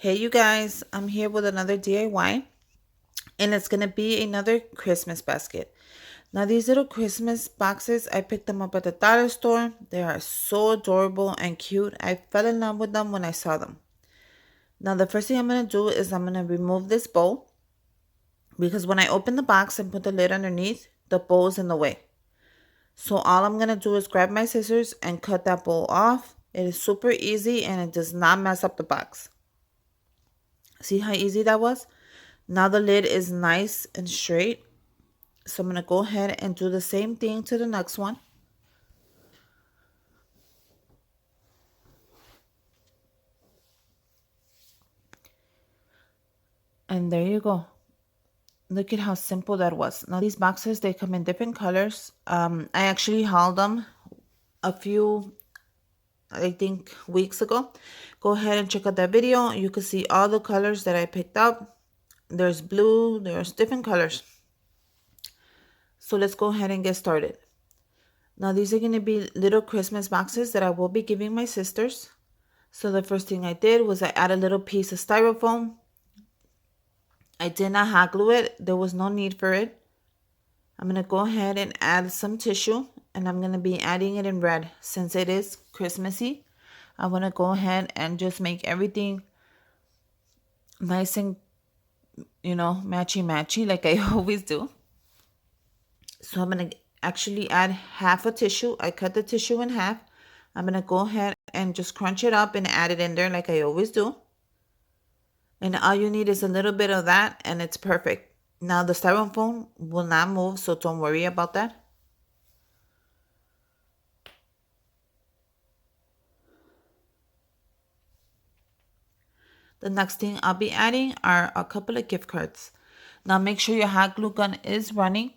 Hey you guys, I'm here with another DIY and it's gonna be another Christmas basket. Now these little Christmas boxes, I picked them up at the dollar store. They are so adorable and cute. I fell in love with them when I saw them. Now the first thing I'm gonna do is I'm gonna remove this bowl because when I open the box and put the lid underneath, the bowl is in the way. So all I'm gonna do is grab my scissors and cut that bowl off. It is super easy and it does not mess up the box. See how easy that was? Now the lid is nice and straight. So I'm going to go ahead and do the same thing to the next one. And there you go. Look at how simple that was. Now these boxes, they come in different colors. I actually hauled them a few, I think, weeks ago. Go ahead and check out that video. You can see all the colors that I picked up. There's blue, there's different colors. So let's go ahead and get started. Now these are going to be little Christmas boxes that I will be giving my sisters. So the first thing I did was I add a little piece of styrofoam. I did not hot glue it. There was no need for it. I'm going to go ahead and add some tissue, and I'm going to be adding it in red since it is Christmassy. I want to go ahead and just make everything nice and, matchy like I always do. So I'm going to actually add half a tissue. I cut the tissue in half. I'm going to go ahead and just crunch it up and add it in there like I always do. And all you need is a little bit of that and it's perfect. Now the styrofoam will not move, so don't worry about that. The next thing I'll be adding are a couple of gift cards. Now make sure your hot glue gun is running.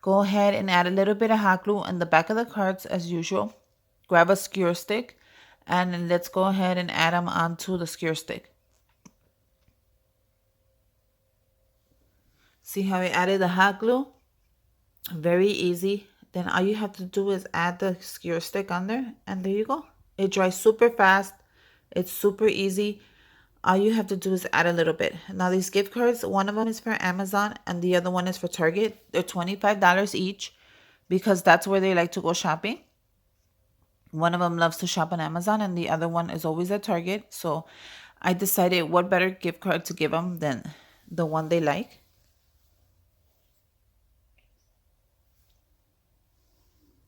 Go ahead and add a little bit of hot glue in the back of the cards as usual. Grab a skewer stick and let's go ahead and add them onto the skewer stick. See how I added the hot glue? Very easy. Then all you have to do is add the skewer stick on there and there you go. It dries super fast. It's super easy. All you have to do is add a little bit. Now these gift cards, one of them is for Amazon and the other one is for Target. They're $25 each because that's where they like to go shopping. One of them loves to shop on Amazon and the other one is always at Target. So I decided what better gift card to give them than the one they like.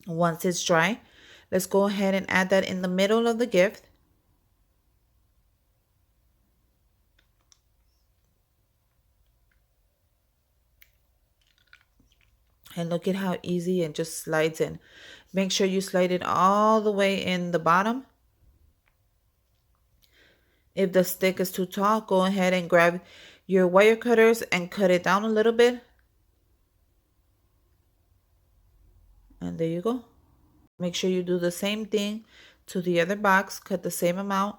Once it's dry, let's go ahead and add that in the middle of the gift. And look at how easy it just slides in. Make sure you slide it all the way in the bottom. If the stick is too tall, go ahead and grab your wire cutters and cut it down a little bit. And there you go. Make sure you do the same thing to the other box. Cut the same amount.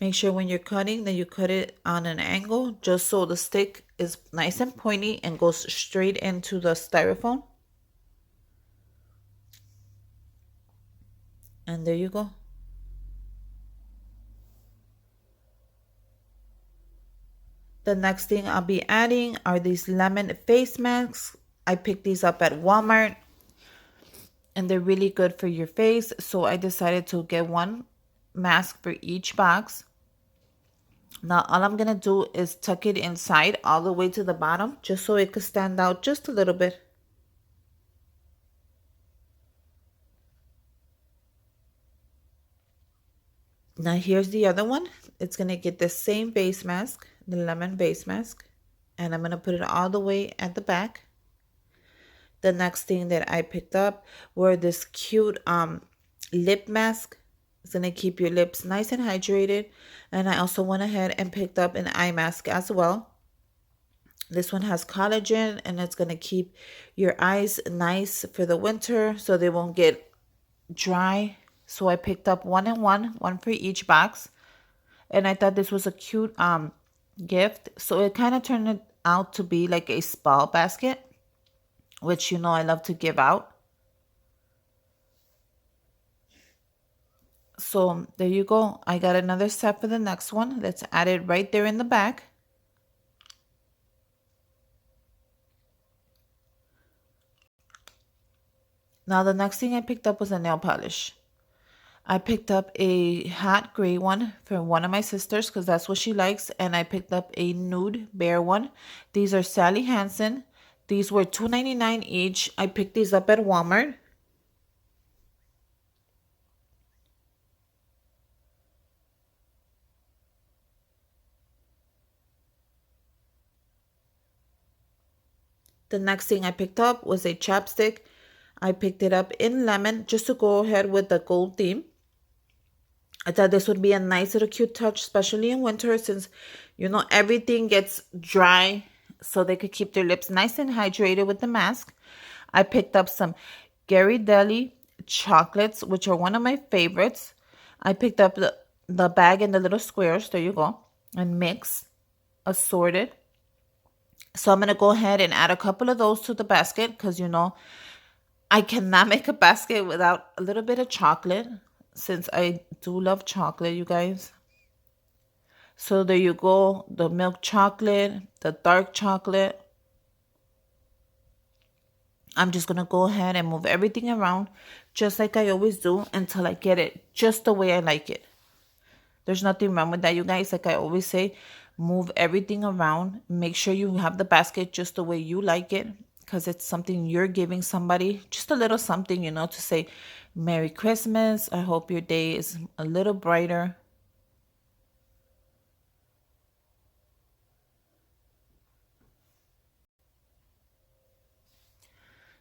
Make sure when you're cutting that you cut it on an angle just so the stick is nice and pointy and goes straight into the styrofoam. And there you go. The next thing I'll be adding are these lemon face masks. I picked these up at Walmart and they're really good for your face. So I decided to get one mask for each box. Now all I'm going to do is tuck it inside all the way to the bottom just so it could stand out just a little bit. Now here's the other one. It's going to get the same face mask, the lemon face mask, and I'm going to put it all the way at the back. The next thing that I picked up were this cute lip mask. It's going to keep your lips nice and hydrated. And I also went ahead and picked up an eye mask as well. This one has collagen and it's going to keep your eyes nice for the winter so they won't get dry. So I picked up one and one for each box. And I thought this was a cute gift. So it kind of turned it out to be like a spa basket, which I love to give out. So there you go. I got another set for the next one. Let's add it right there in the back. Now the next thing I picked up was a nail polish. I picked up a hot gray one for one of my sisters because that's what she likes. And I picked up a nude bear one. These are Sally Hansen. These were $2.99 each. I picked these up at Walmart. The next thing I picked up was a chapstick. I picked it up in lemon just to go ahead with the gold theme. I thought this would be a nice little cute touch, especially in winter since, everything gets dry so they could keep their lips nice and hydrated with the mask. I picked up some Gary Deli chocolates, which are one of my favorites. I picked up the bag in the little squares. There you go. And mix, assorted. So I'm going to go ahead and add a couple of those to the basket because, I cannot make a basket without a little bit of chocolate since I do love chocolate, you guys. So there you go. The milk chocolate, the dark chocolate. I'm just going to go ahead and move everything around just like I always do until I get it just the way I like it. There's nothing wrong with that, you guys. Like I always say, move everything around. Make sure you have the basket just the way you like it because it's something you're giving somebody. Just a little something, to say, Merry Christmas. I hope your day is a little brighter.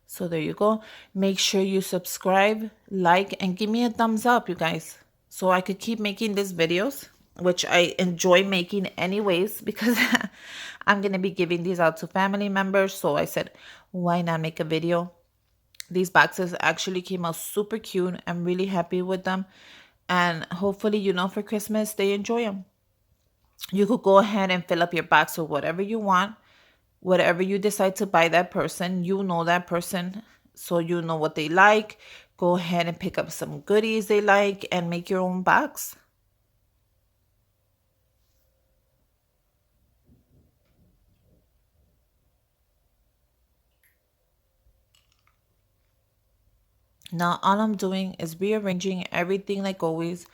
So there you go. Make sure you subscribe, like, and give me a thumbs up, you guys, so I could keep making these videos, which I enjoy making anyways, because I'm going to be giving these out to family members. So I said, why not make a video? These boxes actually came out super cute. I'm really happy with them. And hopefully, for Christmas, they enjoy them. You could go ahead and fill up your box with whatever you want. Whatever you decide to buy that person, you know that person, so you know what they like. Go ahead and pick up some goodies they like and make your own box. Now all I'm doing is rearranging everything like always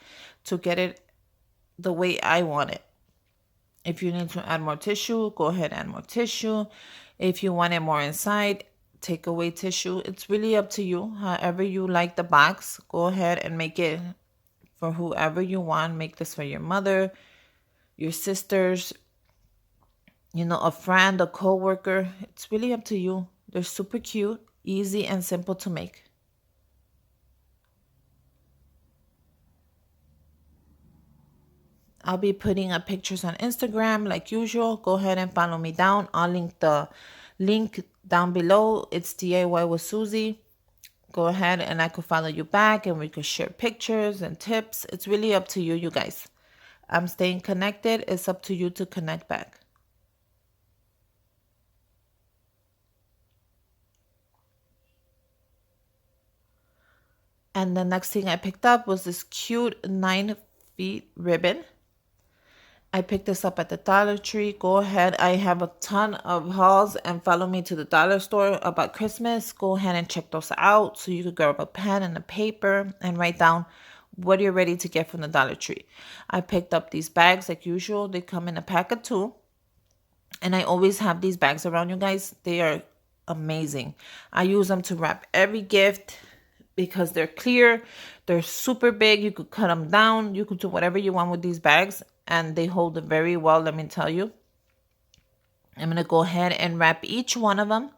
to get it the way I want it. If you need to add more tissue, go ahead and add more tissue. If you want it more inside, take away tissue. It's really up to you. However you like the box, go ahead and make it for whoever you want. Make this for your mother, your sisters, a friend, a coworker. It's really up to you. They're super cute, easy, and simple to make. I'll be putting up pictures on Instagram like usual. Go ahead and follow me down. I'll link the link down below. It's DIY with Susie. Go ahead and I could follow you back and we could share pictures and tips. It's really up to you, you guys. I'm staying connected. It's up to you to connect back. And the next thing I picked up was this cute 9-feet ribbon. I picked this up at the Dollar Tree. Go ahead. I have a ton of hauls and follow me to the dollar store about Christmas. Go ahead and check those out so you could grab a pen and a paper and write down what you're ready to get from the Dollar Tree. I picked up these bags like usual. They come in a pack of 2. And I always have these bags around, you guys. They are amazing. I use them to wrap every gift because they're clear. They're super big. You could cut them down. You could do whatever you want with these bags. And they hold it very well, let me tell you. I'm going to go ahead and wrap each one of them.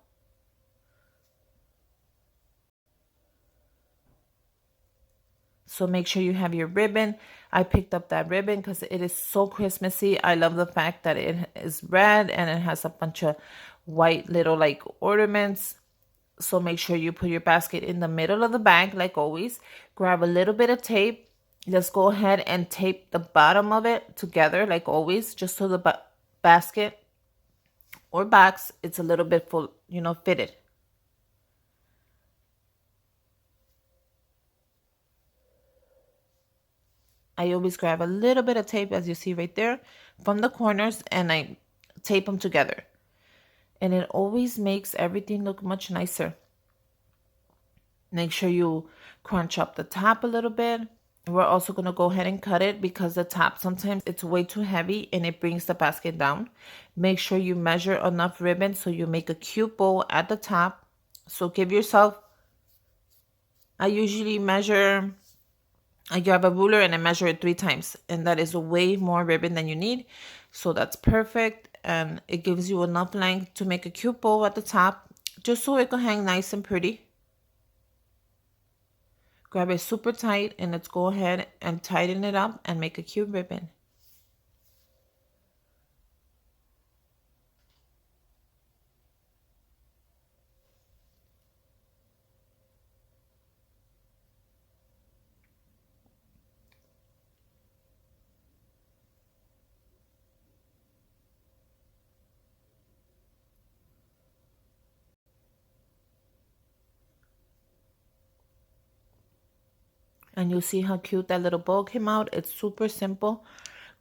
So make sure you have your ribbon. I picked up that ribbon because it is so Christmassy. I love the fact that it is red and it has a bunch of white little like ornaments. So make sure you put your basket in the middle of the bag like always. Grab a little bit of tape. Just go ahead and tape the bottom of it together like always, just so the basket or box, it's a little bit full, fitted. I always grab a little bit of tape, as you see right there, from the corners, and I tape them together. And it always makes everything look much nicer. Make sure you crunch up the top a little bit. We're also going to go ahead and cut it because the top, sometimes it's way too heavy and it brings the basket down. Make sure you measure enough ribbon so you make a cute bow at the top. So give yourself, I usually measure, I grab a ruler and I measure it 3 times, and that is way more ribbon than you need. So that's perfect, and it gives you enough length to make a cute bow at the top, just so it can hang nice and pretty. Grab it super tight and let's go ahead and tighten it up and make a cute ribbon. And you'll see how cute that little bow came out. It's super simple.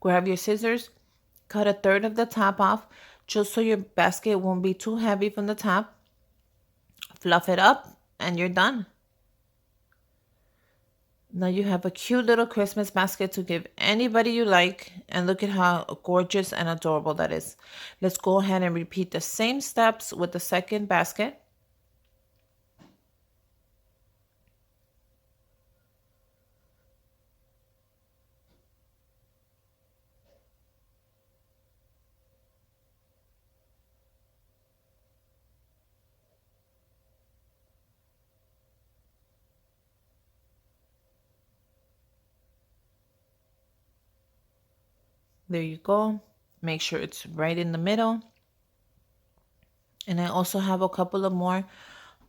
Grab your scissors, cut a third of the top off, just so your basket won't be too heavy from the top. Fluff it up and you're done. Now you have a cute little Christmas basket to give anybody you like, and look at how gorgeous and adorable that is. Let's go ahead and repeat the same steps with the second basket. There you go. Make sure it's right in the middle. And I also have a couple of more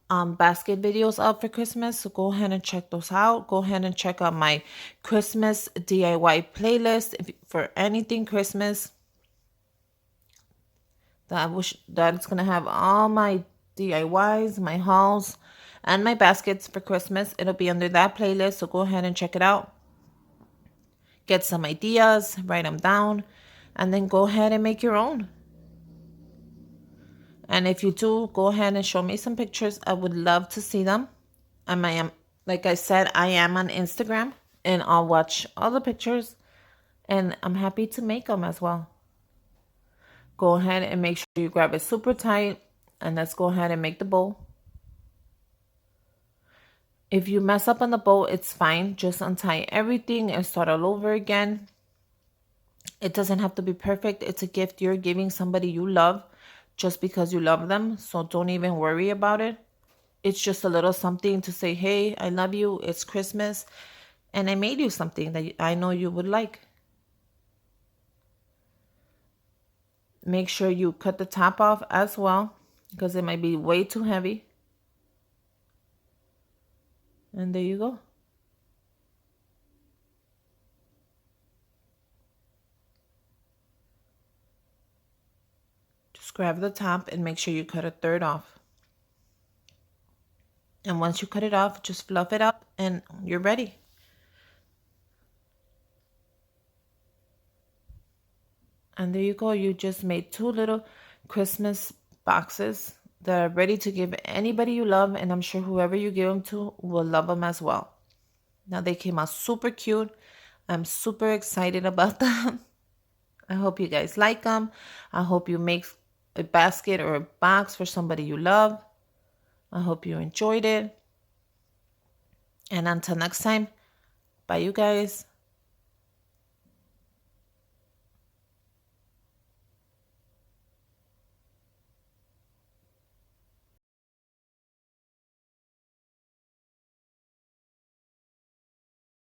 basket videos up for Christmas, so go ahead and check those out. Go ahead and check out my Christmas DIY playlist for anything Christmas. That I wish that it's gonna have all my DIYs, my hauls, and my baskets for Christmas. It'll be under that playlist, so go ahead and check it out. Get some ideas, write them down, and then go ahead and make your own. And if you do, go ahead and show me some pictures. I would love to see them. Like I said, I am on Instagram, and I'll watch all the pictures, and I'm happy to make them as well. Go ahead and make sure you grab it super tight, and let's go ahead and make the bow. If you mess up on the bow, it's fine. Just untie everything and start all over again. It doesn't have to be perfect. It's a gift you're giving somebody you love just because you love them. So don't even worry about it. It's just a little something to say, hey, I love you. It's Christmas. And I made you something that I know you would like. Make sure you cut the top off as well, because it might be way too heavy. And there you go. Just grab the top and make sure you cut a third off. And once you cut it off, just fluff it up and you're ready. And there you go. You just made 2 little Christmas boxes that are ready to give anybody you love. And I'm sure whoever you give them to will love them as well. Now they came out super cute. I'm super excited about them. I hope you guys like them. I hope you make a basket or a box for somebody you love. I hope you enjoyed it. And until next time, bye you guys.